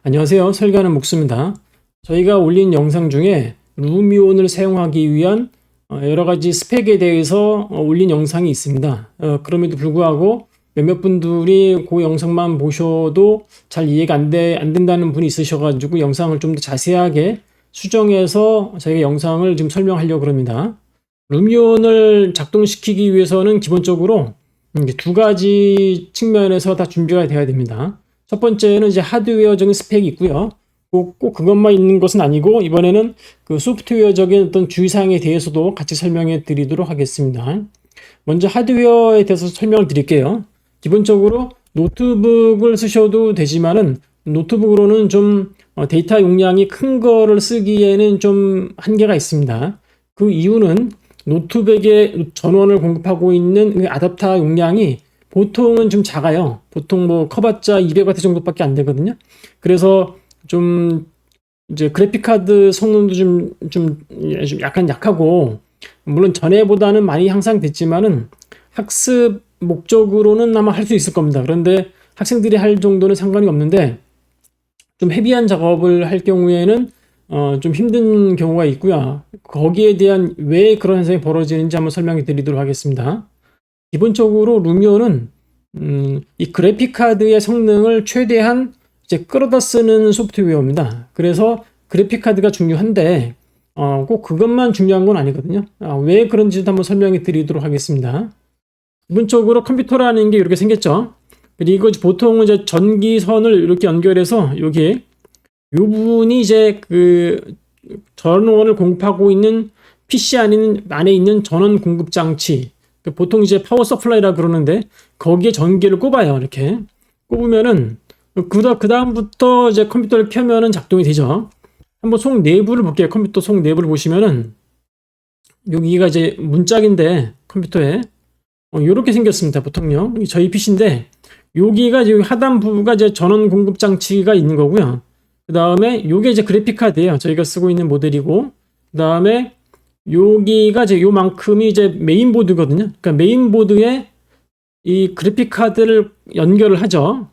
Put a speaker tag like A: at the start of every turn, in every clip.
A: 안녕하세요. 설계하는 목수입니다. 저희가 올린 영상 중에 루미온을 사용하기 위한 여러 가지 스펙에 대해서 올린 영상이 있습니다. 그럼에도 불구하고 몇몇 분들이 그 영상만 보셔도 잘 이해가 안 된다는 분이 있으셔가지고 영상을 좀 더 자세하게 수정해서 저희가 영상을 지금 설명하려고 합니다. 루미온을 작동시키기 위해서는 기본적으로 두 가지 측면에서 다 준비가 되어야 됩니다. 첫 번째는 이제 하드웨어적인 스펙이 있고요. 꼭 그것만 있는 것은 아니고 이번에는 그 소프트웨어적인 어떤 주의사항에 대해서도 같이 설명해 드리도록 하겠습니다. 먼저 하드웨어에 대해서 설명을 드릴게요. 기본적으로 노트북을 쓰셔도 되지만은 노트북으로는 좀 데이터 용량이 큰 거를 쓰기에는 좀 한계가 있습니다. 그 이유는 노트북에 전원을 공급하고 있는 그 아답터 용량이 보통은 좀 작아요. 보통 뭐 커봤자 200W 정도밖에 안 되거든요. 그래서 좀 이제 그래픽카드 성능도 좀 약간 약하고, 물론 전에보다는 많이 향상됐지만은 학습 목적으로는 아마 할 수 있을 겁니다. 그런데 학생들이 할 정도는 상관이 없는데 좀 헤비한 작업을 할 경우에는 좀 힘든 경우가 있고요. 거기에 대한 왜 그런 현상이 벌어지는지 한번 설명해 드리도록 하겠습니다. 기본적으로 루미온은 이 그래픽 카드의 성능을 최대한 이제 끌어다 쓰는 소프트웨어입니다. 그래서 그래픽 카드가 중요한데 꼭 그것만 중요한 건 아니거든요. 왜 그런지도 한번 설명해 드리도록 하겠습니다. 기본적으로 컴퓨터라는 게 이렇게 생겼죠. 그리고 보통은 이제 전기선을 이렇게 연결해서 여기 이 부분이 이제 그 전원을 공급하고 있는 PC 안에 있는 전원 공급 장치, 보통 이제 파워 서플라이라 그러는데 거기에 전기를 꼽아요. 이렇게 꼽으면은 그 다음부터 이제 컴퓨터를 켜면은 작동이 되죠. 한번 속 내부를 볼게요. 컴퓨터 속 내부를 보시면은 여기가 이제 문짝인데 컴퓨터에 이렇게 생겼습니다. 보통요. 저희 PC인데 여기가 이제 하단부가 이제 전원 공급 장치가 있는 거고요. 그 다음에 이게 이제 그래픽 카드예요. 저희가 쓰고 있는 모델이고, 그 다음에 여기가 이제 요만큼이 이제 메인보드거든요. 그러니까 메인보드에 이 그래픽 카드를 연결을 하죠.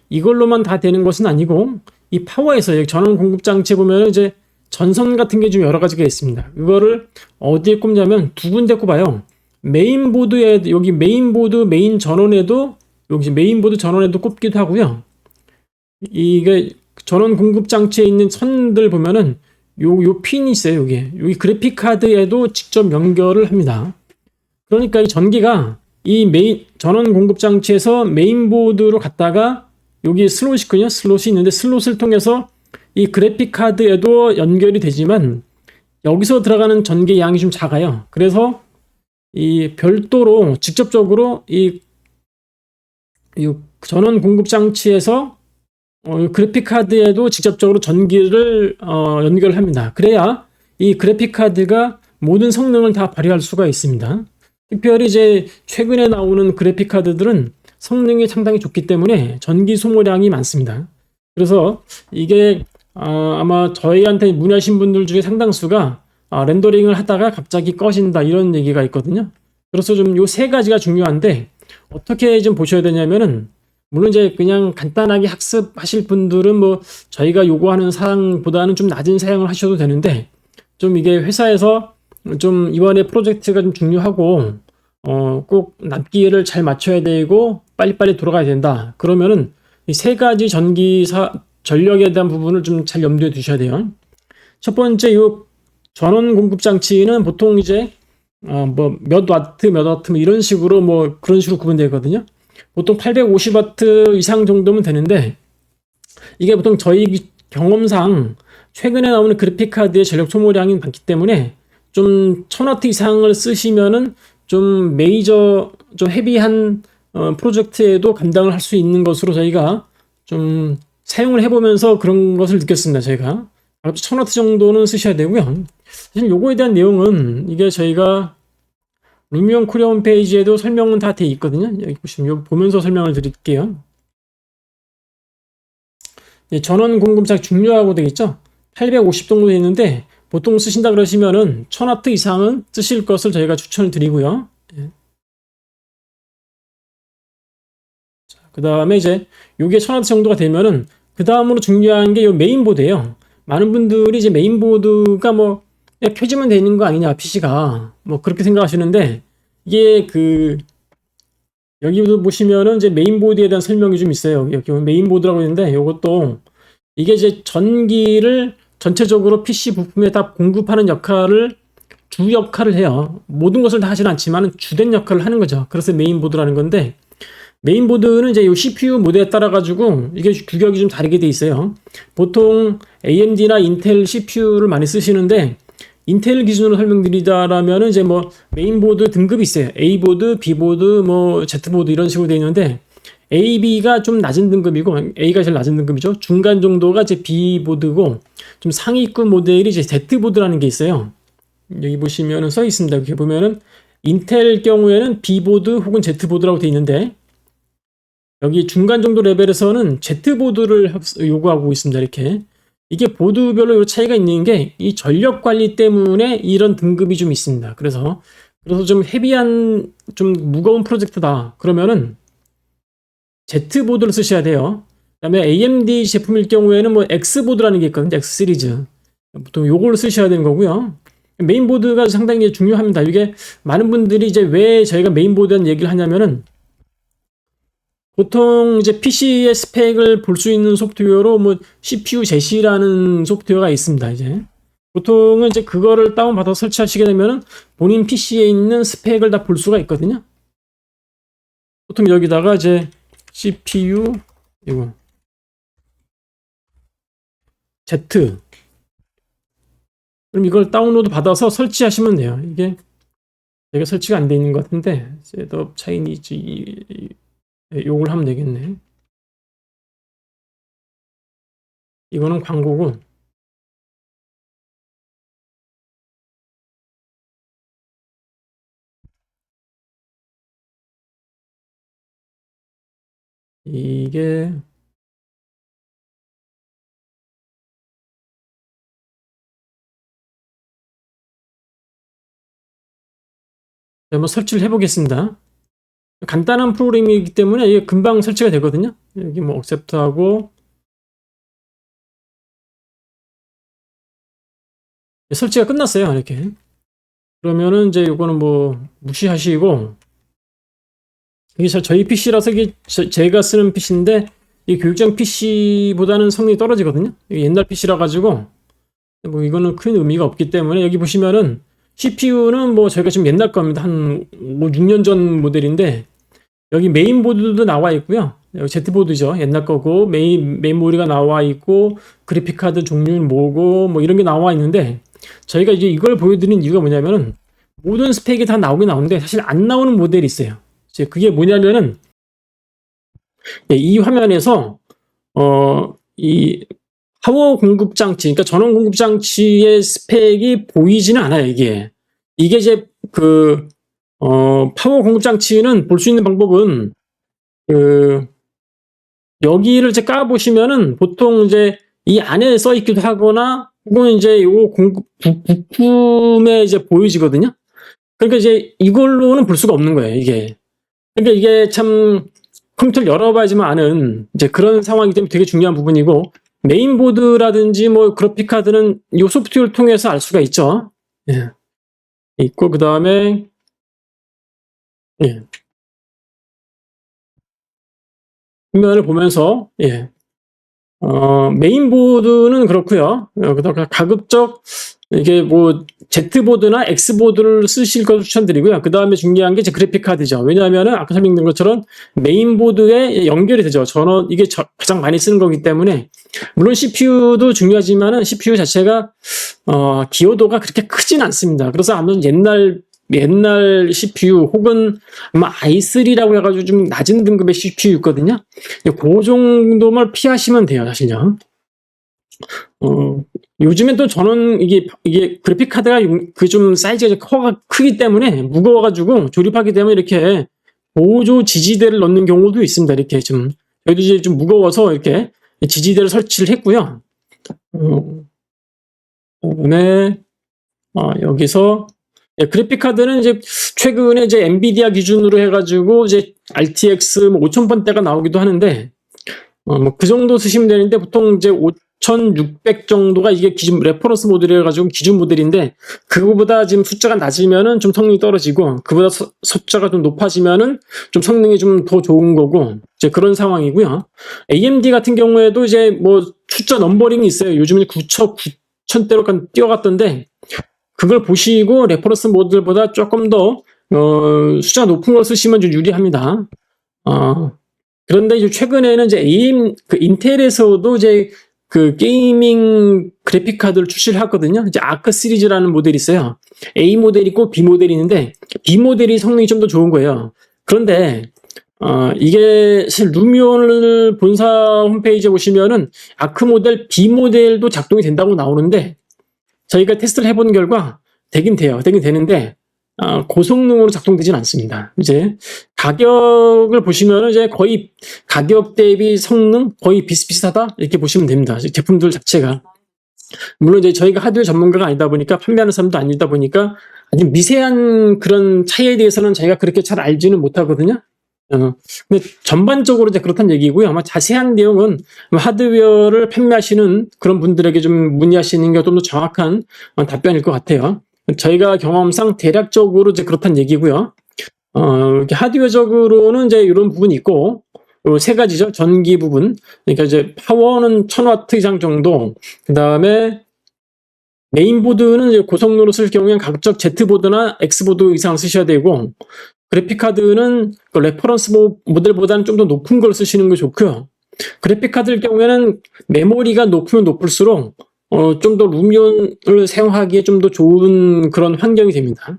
A: 이걸로만 다 되는 것은 아니고 이 파워에서 여기 전원 공급 장치에 보면 이제 전선 같은 게 좀 여러 가지가 있습니다. 이거를 어디에 꼽냐면 두 군데 꼽아요. 메인보드에, 여기 메인보드 메인 전원에도, 여기 메인보드 전원에도 꼽기도 하고요. 이게 전원 공급 장치에 있는 선들 보면은 요 핀이 있어요. 여기 그래픽 카드에도 직접 연결을 합니다. 그러니까 이 전기가 이 메인 전원 공급 장치에서 메인보드로 갔다가 여기 슬롯이 있거든요. 슬롯이 있는데 슬롯을 통해서 이 그래픽 카드에도 연결이 되지만 여기서 들어가는 전기 양이 좀 작아요. 그래서 이 별도로 직접적으로 이 전원 공급 장치에서 그래픽 카드에도 직접적으로 전기를 연결합니다. 그래야 이 그래픽 카드가 모든 성능을 다 발휘할 수가 있습니다. 특별히 이제 최근에 나오는 그래픽 카드들은 성능이 상당히 좋기 때문에 전기 소모량이 많습니다. 그래서 이게 아마 저희한테 문의하신 분들 중에 상당수가 렌더링을 하다가 갑자기 꺼진다 이런 얘기가 있거든요. 그래서 좀 요 세 가지가 중요한데 어떻게 좀 보셔야 되냐면은, 물론 이제 그냥 간단하게 학습하실 분들은 뭐 저희가 요구하는 사양보다는 좀 낮은 사양을 하셔도 되는데, 좀 이게 회사에서 좀 이번에 프로젝트가 좀 중요하고 꼭 납기를 잘 맞춰야 되고 빨리빨리 돌아가야 된다. 그러면은 이 세 가지 전력에 대한 부분을 좀 잘 염두에 두셔야 돼요. 첫 번째, 요 전원 공급 장치는 보통 이제 뭐 몇 와트 뭐 이런 식으로 뭐 그런 식으로 구분되거든요. 보통 850W 이상 정도면 되는데, 이게 보통 저희 경험상 최근에 나오는 그래픽 카드의 전력 소모량이 많기 때문에 좀 1000W 이상을 쓰시면은 좀 메이저 좀 헤비한 프로젝트에도 감당을 할 수 있는 것으로 저희가 좀 사용을 해보면서 그런 것을 느꼈습니다. 저희가 1000W 정도는 쓰셔야 되고요. 사실 요거에 대한 내용은 이게 저희가 루미온 코리아 홈페이지에도 설명은 다 돼 있거든요. 여기 보시면 이거 보면서 설명을 드릴게요. 전원 공급장 중요하고 되겠죠. 850 정도 되는데 보통 쓰신다 그러시면은 1000W 이상은 쓰실 것을 저희가 추천을 드리고요. 그 다음에 이제 요게 1000W 정도가 되면은 그 다음으로 중요한 게 이 메인보드예요. 많은 분들이 이제 메인보드가 뭐 그냥 켜지면 되는 거 아니냐, PC가. 뭐 그렇게 생각하시는데, 이게 여기도 보시면은 이제 메인보드에 대한 설명이 좀 있어요. 여기 메인보드라고 있는데, 이것도 이게 이제 전기를 전체적으로 PC 부품에 다 공급하는 주 역할을 해요. 모든 것을 다 하진 않지만 주된 역할을 하는 거죠. 그래서 메인보드라는 건데, 메인보드는 이제 이 CPU 모델에 따라 가지고 이게 규격이 좀 다르게 돼 있어요. 보통 AMD나 인텔 CPU를 많이 쓰시는데, 인텔 기준으로 설명드리자라면 이제 뭐 메인보드 등급이 있어요. A보드, B보드, 뭐 Z보드 이런 식으로 되어 있는데, A, B가 좀 낮은 등급이고 A가 제일 낮은 등급이죠. 중간 정도가 이제 B보드고, 좀 상위급 모델이 이제 Z보드라는 게 있어요. 여기 보시면은 써 있습니다. 이렇게 보면은 인텔 경우에는 B보드 혹은 Z보드라고 되어 있는데, 여기 중간 정도 레벨에서는 Z보드를 요구하고 있습니다. 이렇게. 이게 보드별로 이 차이가 있는 게 이 전력 관리 때문에 이런 등급이 좀 있습니다. 그래서 좀 헤비한, 좀 무거운 프로젝트다. 그러면은 Z보드를 쓰셔야 돼요. 그다음에 AMD 제품일 경우에는 뭐 X보드라는 게 있거든요. X 시리즈. 보통 요걸 쓰셔야 되는 거고요. 메인보드가 상당히 중요합니다. 이게 많은 분들이 이제 왜 저희가 메인보드라는 얘기를 하냐면은, 보통 이제 PC의 스펙을 볼 수 있는 소프트웨어로 뭐 CPU 제시라는 소프트웨어가 있습니다. 이제 보통은 이제 그거를 다운받아서 설치하시게 되면은 본인 PC에 있는 스펙을 다 볼 수가 있거든요. 보통 여기다가 이제 CPU 이거 Z, 그럼 이걸 다운로드 받아서 설치하시면 돼요. 이게 제가 설치가 안 돼 있는 것 같은데, 셋업 차이니즈 요걸 하면 되겠네. 이거는 광고고, 이게 한번 설치를 해보겠습니다. 간단한 프로그램이기 때문에 이게 금방 설치가 되거든요. 여기 뭐 accept하고 설치가 끝났어요. 이렇게. 그러면은 이제 이거는 뭐 무시하시고, 이게 저희 PC라서 이게 제가 쓰는 PC인데, 이 교육장 PC보다는 성능이 떨어지거든요. 이게 옛날 PC라 가지고 뭐 이거는 큰 의미가 없기 때문에, 여기 보시면은 CPU는 뭐 저희가 지금 옛날 겁니다. 한 5, 6년 전 모델인데, 여기 메인보드도 나와 있고요. 여기 Z보드죠. 옛날 거고, 메인보드가 나와 있고, 그래픽카드 종류는 뭐고, 뭐 이런 게 나와 있는데, 저희가 이제 이걸 보여드린 이유가 뭐냐면은, 모든 스펙이 다 나오긴 나오는데 사실 안 나오는 모델이 있어요. 이제 그게 뭐냐면은, 이 화면에서 이 파워 공급 장치, 그러니까 전원 공급 장치의 스펙이 보이지는 않아요. 이게 이제 파워 공급 장치는 볼 수 있는 방법은, 여기를 이제 깔아 보시면은 보통 이제 이 안에 써 있기도 하거나, 혹은 이제 요 부품에 이제 보여지거든요. 그러니까 이제 이걸로는 볼 수가 없는 거예요, 이게. 그러니까 이게 참 컴퓨터를 열어봐야지만 아는 이제 그런 상황이기 때문에 되게 중요한 부분이고, 메인보드라든지 뭐 그래픽 카드는 이 소프트웨어를 통해서 알 수가 있죠. 예. 있고, 그 다음에, 예. 화면을 보면서, 예. 메인보드는 그렇고요. 그다음에 가급적 이게 뭐 Z보드나 X보드를 쓰실 것을 추천드리고요. 그 다음에 중요한 게 이제 그래픽 카드죠. 왜냐하면은 아까 설명드린 것처럼 메인보드에 연결이 되죠. 전원, 이게 가장 많이 쓰는 거기 때문에. 물론 CPU도 중요하지만은 CPU 자체가 기여도가 그렇게 크진 않습니다. 그래서 아무튼 옛날 CPU 혹은 아마 i3라고 해가지고 좀 낮은 등급의 CPU 있거든요. 그 정도만 피하시면 돼요, 사실요. 요즘엔 또 저는 이게 그래픽 카드가 그 좀 사이즈가 크기 때문에 무거워가지고 조립하게 되면 이렇게 보조 지지대를 넣는 경우도 있습니다. 이렇게 좀 저희도 이제 좀 무거워서 이렇게 지지대를 설치를 했고요. 그다음에 여기서 그래픽 카드는 이제 최근에 이제 엔비디아 기준으로 해가지고 이제 RTX 5000번대가 나오기도 하는데, 뭐 그 정도 쓰시면 되는데 보통 이제 5600 정도가 이게 기준 레퍼런스 모델이라 가지고 기준 모델인데 그거보다 지금 숫자가 낮으면은 좀 성능이 떨어지고 그보다 숫자가 좀 높아지면은 좀 성능이 좀 더 좋은 거고 이제 그런 상황이고요. AMD 같은 경우에도 이제 뭐 숫자 넘버링이 있어요. 요즘은 9000대로 뛰어갔던데 그걸 보시고 레퍼런스 모델보다 조금 더 숫자가 높은 걸 쓰시면 좀 유리합니다. 그런데 이제 최근에는 이제 인텔에서도 이제 그 게이밍 그래픽 카드를 출시를 하거든요. 이제 아크 시리즈라는 모델이 있어요. A 모델이 있고 B 모델이 있는데 B 모델이 성능이 좀 더 좋은 거예요. 그런데 이게 사실 루미온 본사 홈페이지에 보시면은 아크 모델 B 모델도 작동이 된다고 나오는데 저희가 테스트를 해본 결과 되긴 돼요. 되긴 되는데 고성능으로 작동되진 않습니다. 이제 가격을 보시면은 이제 거의 가격 대비 성능 거의 비슷비슷하다 이렇게 보시면 됩니다. 제품들 자체가 물론 이제 저희가 하드웨어 전문가가 아니다 보니까 판매하는 사람도 아니다 보니까 아주 미세한 그런 차이에 대해서는 저희가 그렇게 잘 알지는 못하거든요. 근데 전반적으로 이제 그렇다는 얘기고요. 아마 자세한 내용은 하드웨어를 판매하시는 그런 분들에게 좀 문의하시는 게 좀 더 정확한 답변일 것 같아요. 저희가 경험상 대략적으로 이제 그렇다는 얘기고요. 하드웨어적으로는 이제 이런 부분이 있고, 세 가지죠. 전기 부분. 그러니까 이제 파워는 1000W 이상 정도. 그 다음에 메인보드는 이제 고성능으로 쓸 경우에는 가급적 Z보드나 X보드 이상 쓰셔야 되고, 그래픽카드는 그 레퍼런스 모델보다는 좀 더 높은 걸 쓰시는 게 좋고요. 그래픽카드일 경우에는 메모리가 높으면 높을수록 좀 더 루미온을 사용하기에 좀 더 좋은 그런 환경이 됩니다.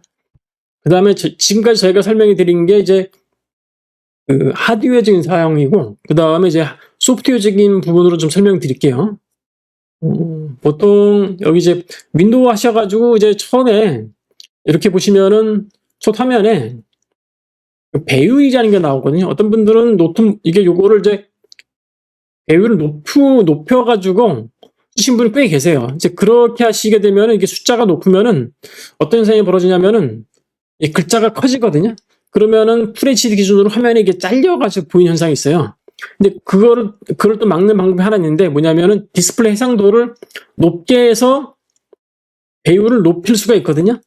A: 그 다음에 지금까지 저희가 설명해 드린 게 이제 그 하드웨어적인 사용이고, 그 다음에 이제 소프트웨어적인 부분으로 좀 설명드릴게요. 보통 여기 이제 윈도우 하셔가지고 이제 처음에 이렇게 보시면은 첫 화면에 배율이라는 게 나오거든요. 어떤 분들은 이게 요거를 이제 배율을 높여가지고 쓰신 분이 꽤 계세요. 이제 그렇게 하시게 되면은 이게 숫자가 높으면은 어떤 현상이 벌어지냐면은 이 글자가 커지거든요. 그러면은 FHD 기준으로 화면이 이게 잘려가지고 보이는 현상이 있어요. 근데 그걸 또 막는 방법이 하나 있는데 뭐냐면은 디스플레이 해상도를 높게 해서 배율을 높일 수가 있거든요.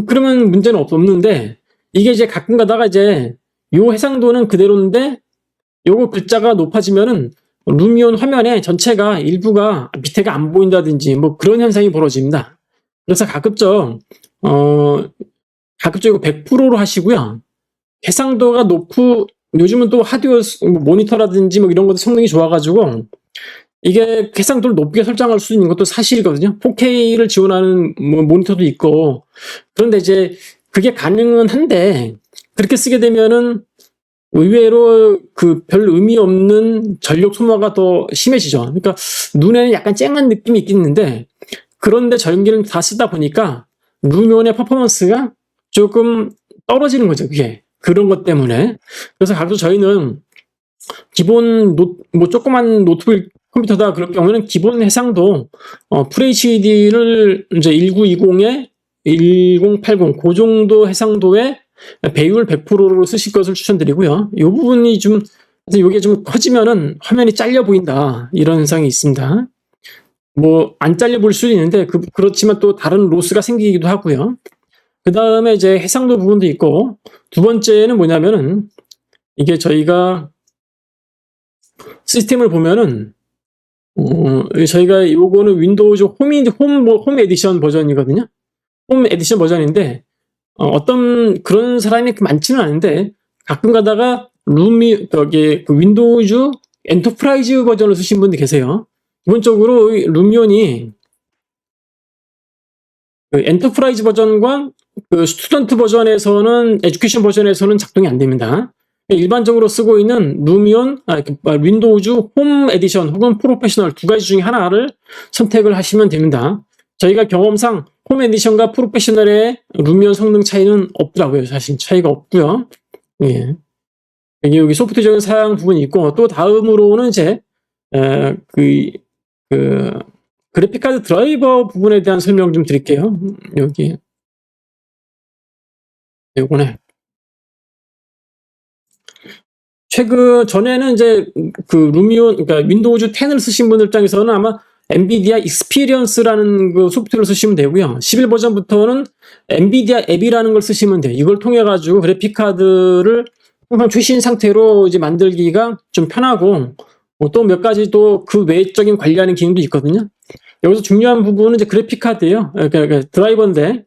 A: 그러면 문제는 없는데 이게 이제 가끔 가다가 이제 요 해상도는 그대로인데 요거 글자가 높아지면은 루미온 화면에 전체가 일부가 밑에가 안 보인다든지 뭐 그런 현상이 벌어집니다. 그래서 가급적 이거 100%로 하시고요. 해상도가 요즘은 또 하드웨어 모니터라든지 뭐 이런 것도 성능이 좋아가지고 이게 해상도를 높게 설정할 수 있는 것도 사실이거든요. 4K를 지원하는 뭐 모니터도 있고 그런데 이제 그게 가능은 한데 그렇게 쓰게 되면은 의외로 그 별 의미 없는 전력 소모가 더 심해지죠. 그러니까 눈에는 약간 쨍한 느낌이 있긴 있는데 그런데 전기를 다 쓰다 보니까 루미온의 퍼포먼스가 조금 떨어지는 거죠. 그게 그런 것 때문에. 그래서 가끔 저희는 기본 뭐 조그만 노트북 컴퓨터다 그럴 경우에는 기본 해상도 FHD를 이제 1920에 1080 그 정도 해상도의 배율 100%로 쓰실 것을 추천드리고요. 이 부분이 이게 좀 커지면은 화면이 잘려 보인다 이런 현상이 있습니다. 뭐 안 잘려 보일 수도 있는데 그렇지만 또 다른 로스가 생기기도 하고요. 그 다음에 이제 해상도 부분도 있고 두 번째는 뭐냐면은 이게 저희가 시스템을 보면은 저희가 요거는 윈도우즈 홈 에디션 버전이거든요. 홈 에디션 버전인데 어떤 그런 사람이 많지는 않은데 가끔 가다가 그 윈도우즈 엔터프라이즈 버전을 쓰신 분들 계세요. 기본적으로 루미온이 그 엔터프라이즈 버전과 그 스튜던트 버전에서는 에듀케이션 버전에서는 작동이 안 됩니다. 일반적으로 쓰고 있는 윈도우즈 홈 에디션 혹은 프로페셔널 두 가지 중에 하나를 선택을 하시면 됩니다. 저희가 경험상 홈 에디션과 프로페셔널의 루미온 성능 차이는 없더라고요. 사실 차이가 없고요. 예. 여기 소프트웨어적인 사양 부분이 있고 또 다음으로는 이제 그래픽카드 드라이버 부분에 대한 설명 좀 드릴게요. 여기 요거네. 전에는 이제 그 루미온, 그러니까 윈도우즈 10을 쓰신 분들 입장에서는 아마 엔비디아 익스피리언스라는 그 소프트웨어를 쓰시면 되고요. 11 버전부터는 엔비디아 앱이라는 걸 쓰시면 돼요. 이걸 통해 가지고 그래픽 카드를 항상 최신 상태로 이제 만들기가 좀 편하고, 또 몇 가지 또 그 외적인 관리하는 기능도 있거든요. 여기서 중요한 부분은 이제 그래픽 카드예요. 그러니까 드라이버인데,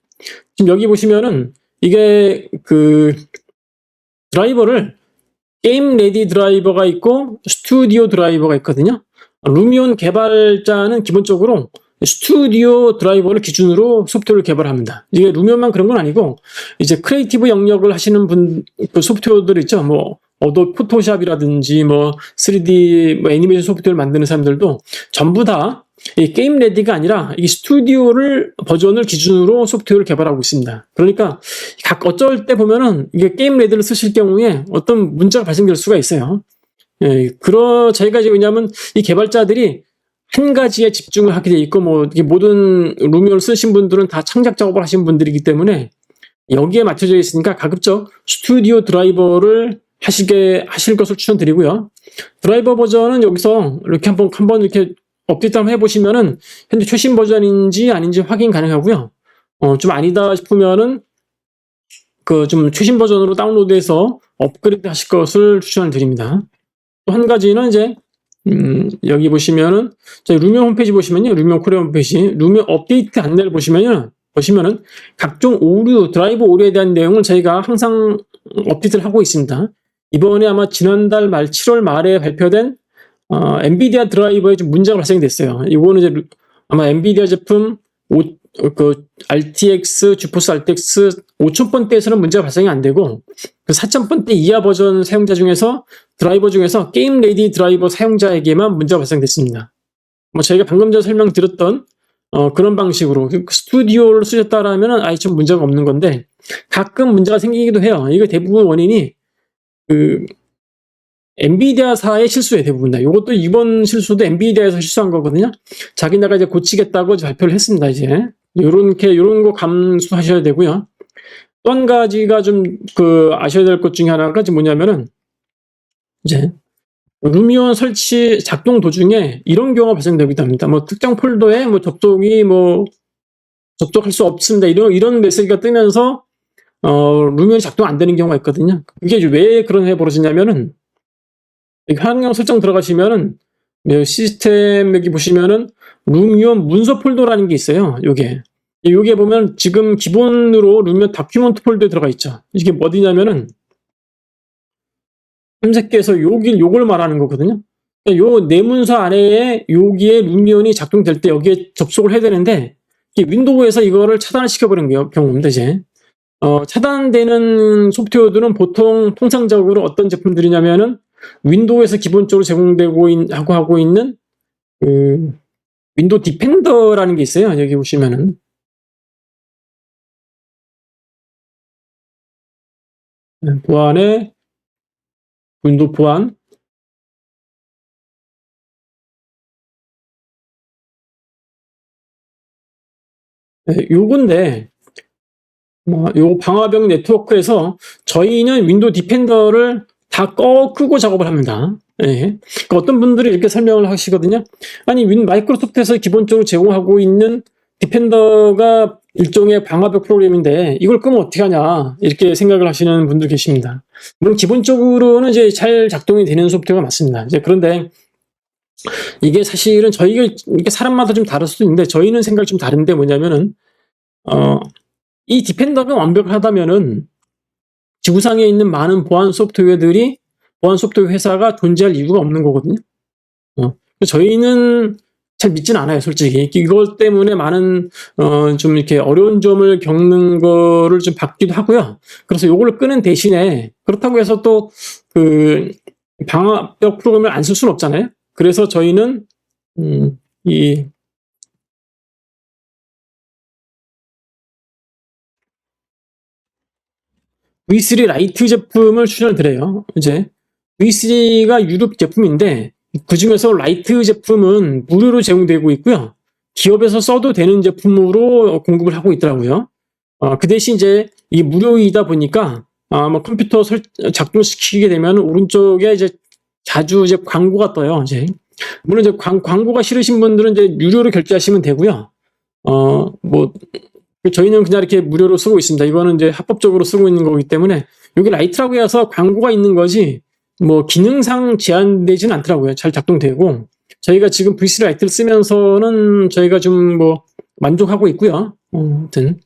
A: 지금 여기 보시면은 이게 그 드라이버를 게임 레디 드라이버가 있고 스튜디오 드라이버가 있거든요. 루미온 개발자는 기본적으로 스튜디오 드라이버를 기준으로 소프트웨어를 개발합니다. 이게 루미온만 그런 건 아니고, 이제 크리에이티브 영역을 하시는 그 소프트웨어들 있죠. 뭐 어도 포토샵이라든지 뭐 3D 뭐 애니메이션 소프트웨어를 만드는 사람들도 전부 다 이 게임 레디가 아니라 이 스튜디오를 버전을 기준으로 소프트웨어를 개발하고 있습니다. 그러니까 어쩔 때 보면은 이게 게임 레디를 쓰실 경우에 어떤 문제가 발생될 수가 있어요. 저희가 이제 왜냐하면 이 개발자들이 한 가지에 집중을 하게 돼 있고, 뭐 이게 모든 루미온을 쓰신 분들은 다 창작 작업을 하신 분들이기 때문에 여기에 맞춰져 있으니까 가급적 스튜디오 드라이버를 하실 것을 추천드리고요. 드라이버 버전은 여기서 이렇게 한번 이렇게 업데이트 한번 해보시면은 현재 최신 버전인지 아닌지 확인 가능하고요. 좀 아니다 싶으면은 그 좀 최신 버전으로 다운로드해서 업그레이드 하실 것을 추천을 드립니다. 또 한 가지는 이제 여기 보시면은 저희 루미온 홈페이지 보시면요, 루미온 코리아 홈페이지 루미온 업데이트 안내를 보시면은 각종 오류, 드라이버 오류에 대한 내용을 저희가 항상 업데이트를 하고 있습니다. 이번에 아마 지난달 말 7월 말에 발표된 엔비디아 드라이버에 좀 문제가 발생됐어요. 이거는 이제 아마 엔비디아 제품 RTX, 주포스 RTX 5000번대에서는 문제가 발생이 안 되고, 그 4000번대 이하 버전 사용자 중에서 드라이버 중에서 게임 레디 드라이버 사용자에게만 문제가 발생됐습니다. 뭐 저희가 방금 전에 설명드렸던 그런 방식으로 스튜디오를 쓰셨다라면은 아예 좀 문제가 없는 건데, 가끔 문제가 생기기도 해요. 이거 대부분 원인이 그 엔비디아사의 실수예요, 대부분 다. 이것도 이번 실수도 엔비디아에서 실수한 거거든요. 자기네가 이제 고치겠다고 발표를 했습니다. 이제 요런 거 감수하셔야 되고요. 또 한 가지가 좀 아셔야 될 것 중에 하나가 뭐냐면은, 이제 루미온 설치 작동 도중에 이런 경우가 발생되기도 합니다. 뭐 특정 폴더에 뭐 접속할 수 없습니다, 이런 메시지가 뜨면서 루미온이 작동 안 되는 경우가 있거든요. 이게 왜 그런 일이 벌어지냐면은, 환경 설정 들어가시면은 시스템 여기 보시면은 루미온 문서 폴더라는 게 있어요. 요게 보면 지금 기본으로 루미온 다큐멘트 폴더에 들어가 있죠. 이게 어디냐면은 탐색기에서 요걸 말하는 거거든요. 요 내문서 안에 여기에 루미온이 작동될 때 여기에 접속을 해야 되는데, 윈도우에서 이거를 차단을 시켜버린 경우입니다. 이제 차단되는 소프트웨어들은 보통 통상적으로 어떤 제품들이냐면은 윈도우에서 기본적으로 제공되고 하고 있는 그 윈도우 디펜더라는 게 있어요. 여기 보시면은 보안에 윈도우 보안, 요건데, 요 방화벽 네트워크에서 저희는 윈도우 디펜더를 다 끄고 작업을 합니다. 그러니까 어떤 분들이 이렇게 설명을 하시거든요. 아니, 마이크로소프트에서 기본적으로 제공하고 있는 디펜더가 일종의 방화벽 프로그램인데 이걸 끄면 어떻게 하냐, 이렇게 생각을 하시는 분들 계십니다. 물론 기본적으로는 이제 잘 작동이 되는 소프트웨어가 맞습니다. 그런데 이게 사실은 이게 사람마다 좀 다를 수도 있는데, 저희는 생각이 좀 다른데 뭐냐면은, 이 디펜더가 완벽하다면은 지구상에 있는 많은 보안 소프트웨어 회사가 존재할 이유가 없는 거거든요. 저희는 잘 믿진 않아요, 솔직히. 이것 때문에 많은 좀 이렇게 어려운 점을 겪는 거를 좀 받기도 하고요. 그래서 요걸 끄는 대신에, 그렇다고 해서 또 방화벽 프로그램을 안 쓸 수는 없잖아요. 그래서 저희는 이 V3 라이트 제품을 추천을 드려요. 이제 V3가 유럽 제품인데 그 중에서 라이트 제품은 무료로 제공되고 있고요. 기업에서 써도 되는 제품으로 공급을 하고 있더라고요. 그 대신 이제 이게 무료이다 보니까 뭐 컴퓨터 작동시키게 되면 오른쪽에 이제 자주 이제 광고가 떠요. 이제 물론 이제 광고가 싫으신 분들은 이제 유료로 결제하시면 되고요. 뭐 저희는 그냥 이렇게 무료로 쓰고 있습니다. 이거는 이제 합법적으로 쓰고 있는 거기 때문에 여기 라이트라고 해서 광고가 있는 거지 뭐 기능상 제한되지는 않더라고요. 잘 작동되고 저희가 지금 VC 라이트를 쓰면서는 저희가 좀 뭐 만족하고 있고요. 아무튼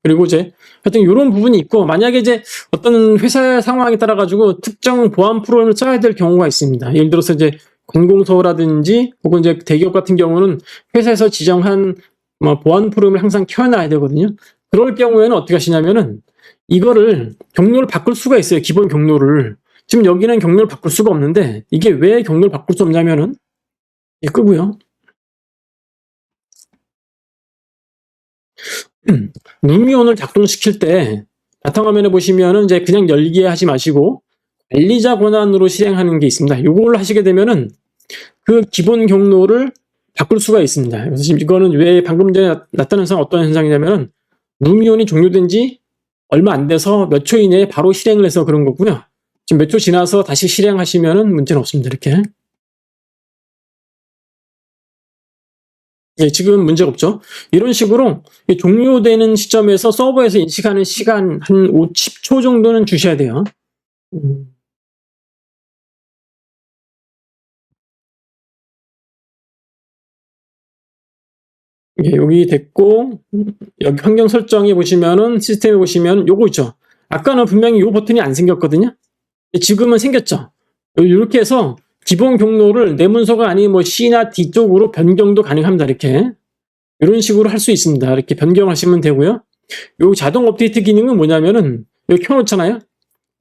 A: 그리고 이제 하여튼 요런 부분이 있고 만약에 이제 어떤 회사 상황에 따라 가지고 특정 보안 프로그램을 써야 될 경우가 있습니다. 예를 들어서 이제 관공서라든지 혹은 이제 대기업 같은 경우는 회사에서 지정한 뭐 보안 프로그램을 항상 켜놔야 되거든요. 그럴 경우에는 어떻게 하시냐면은 이거를 경로를 바꿀 수가 있어요. 기본 경로를. 지금 여기는 경로를 바꿀 수가 없는데 이게 왜 경로를 바꿀 수 없냐면은 끄고요. 루미온을 작동시킬 때 바탕화면에 보시면은 이제 그냥 열기에 하지 마시고 관리자 권한으로 실행하는 게 있습니다. 요걸 하시게 되면은 그 기본 경로를 바꿀 수가 있습니다. 그래서 지금 이거는 왜 방금 전에 나타난 현상 어떤 현상이냐면은 루미온이 종료된 지 얼마 안 돼서 몇 초 이내에 바로 실행을 해서 그런 거고요. 지금 몇 초 지나서 다시 실행하시면은 문제는 없습니다. 이렇게. 예, 지금 문제가 없죠. 이런 식으로 종료되는 시점에서 서버에서 인식하는 시간 한 10초 정도는 주셔야 돼요. 예, 여기 됐고 여기 환경 설정에 보시면은 시스템에 보시면 요거 있죠. 아까는 분명히 요 버튼이 안 생겼거든요. 지금은 생겼죠. 이렇게 해서 기본 경로를 내 문서가 아닌 뭐 C나 D 쪽으로 변경도 가능합니다. 이렇게 이런 식으로 할 수 있습니다. 이렇게 변경하시면 되고요. 요 자동 업데이트 기능은 뭐냐면은 여기 켜놓잖아요.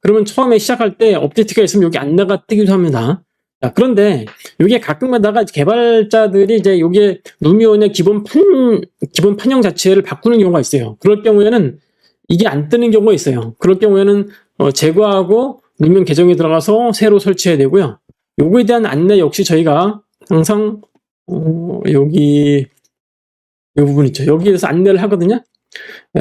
A: 그러면 처음에 시작할 때 업데이트가 있으면 여기 안내가 뜨기도 합니다. 자, 그런데 이게 가끔가다가 개발자들이 이제 요게 루미온의 기본 판형 자체를 바꾸는 경우가 있어요. 그럴 경우에는 이게 안 뜨는 경우가 있어요. 그럴 경우에는 제거하고 루미온 계정에 들어가서 새로 설치해야 되고요. 요거에 대한 안내 역시 저희가 항상 여기 이 부분 있죠. 여기에서 안내를 하거든요.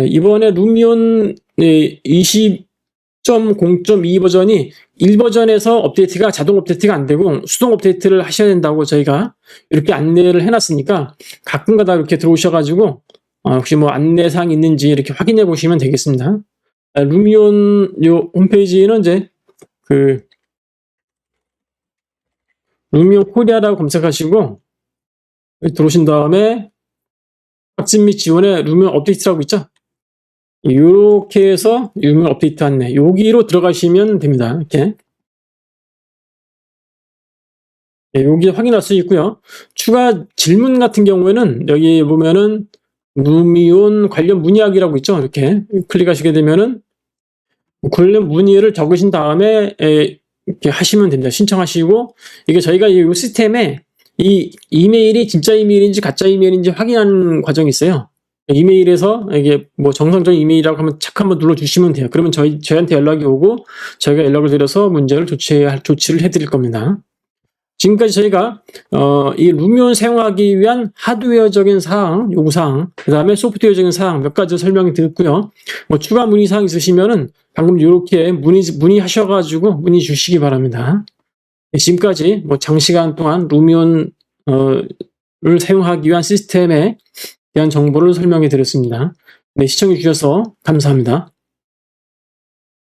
A: 이번에 루미온 20.0.2 버전이 1버전에서 업데이트가 자동 업데이트가 안 되고 수동 업데이트를 하셔야 된다고 저희가 이렇게 안내를 해놨으니까 가끔가다 이렇게 들어오셔가지고 혹시 뭐 안내사항 있는지 이렇게 확인해 보시면 되겠습니다. 루미온 요 홈페이지는 이제 그 루미온 코리아라고 검색하시고 들어오신 다음에 확진 및 지원에 루미온 업데이트라고 있죠. 이렇게 해서 루미온 업데이트 안내 여기로 들어가시면 됩니다. 이렇게 여기 확인할 수 있고요. 추가 질문 같은 경우에는 여기 보면은 루미온 관련 문의하기라고 있죠. 이렇게 클릭하시게 되면은 관련 문의를 적으신 다음에 이렇게 하시면 됩니다. 신청하시고 이게 저희가 이 시스템에 이 이메일이 진짜 이메일인지 가짜 이메일인지 확인하는 과정이 있어요. 이메일에서 이게 뭐 정상적인 이메일이라고 하면 착 한번 눌러주시면 돼요. 그러면 저희한테 연락이 오고 저희가 연락을 드려서 문제를 조치를 해드릴 겁니다. 지금까지 저희가 이 루미온 사용하기 위한 하드웨어적인 사항, 요구사항, 그 다음에 소프트웨어적인 사항 몇 가지 설명을 드렸고요. 뭐 추가 문의사항 있으시면은 방금 이렇게 문의하셔가지고 문의 주시기 바랍니다. 지금까지 뭐 장시간 동안 루미온을 사용하기 위한 시스템에 대한 정보를 설명해 드렸습니다. 네, 시청해 주셔서 감사합니다.